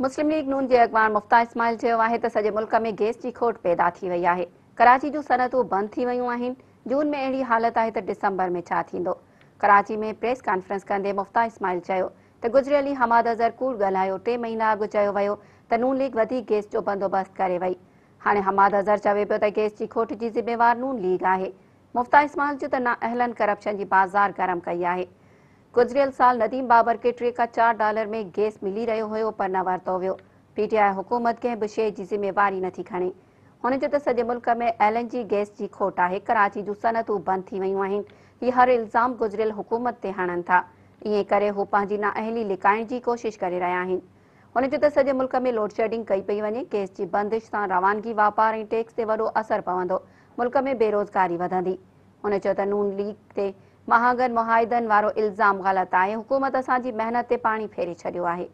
मुस्लिम league नून जे अॻवान मुफ्ता इस्माइल चयो आहे त सॼे मुल्क में गैस जी खोट पैदा थी वई आहे। कराची जूं सनअतूं बंदि थी वयूं आहिनि। जून में अहिड़ी हालत आहे त डिसंबर में छा थींदो। कराची में प्रेस कॉन्फ्रेंस कंदे मुफ्ता इस्माइल चयो त गुज़िरियल ई हमाद अज़हर कूड़ ॻाल्हायो। 3 महीना अॻु चयो वियो त नून लीग वधीक गैस जो बंदोबस्त करे वई। हाणे हमाद अज़हर चवे पियो त गैस जी खोट जी ज़िम्मेवार नून लीग आहे। मुफ्ता इस्माइल चयो त नाअहलन करप्शन जी बाज़ार गरम कई आहे। गुज़िरियल साल नदीम बाबर खे $3 खां $4 में गैस मिली रहियो हुयो पर न वरितो वियो। पीटीआई हुकूमत कंहिं बि शइ जी ज़िम्मेवारी नथी खणे। हुन चयो त सॼे मुल्क में LNG गैस जी खोट आहे। कराची जूं सनअतूं बंदि थी वयूं आहिनि। हीउ हर इल्ज़ाम गुज़िरियल हुकूमत ते हणनि था। ईअं करे हू पंहिंजी नाअहली लिकाइण जी कोशिश करे रहिया आहिनि। हुन चयो त सॼे मुल्क में लोड शेडिंग कई पई वञे। गैस जी बंदिश सां रवानगी वापार ऐं टैक्स ते वॾो असरु पवंदो। मुल्क में बेरोज़गारी वधंदी। हुन चयो त नून लीग ते महांगनि मुआहिदनि वारो इल्ज़ाम ग़लति आहे। हुकूमत असांजी महिनत ते पाणी फेरे छॾियो आहे।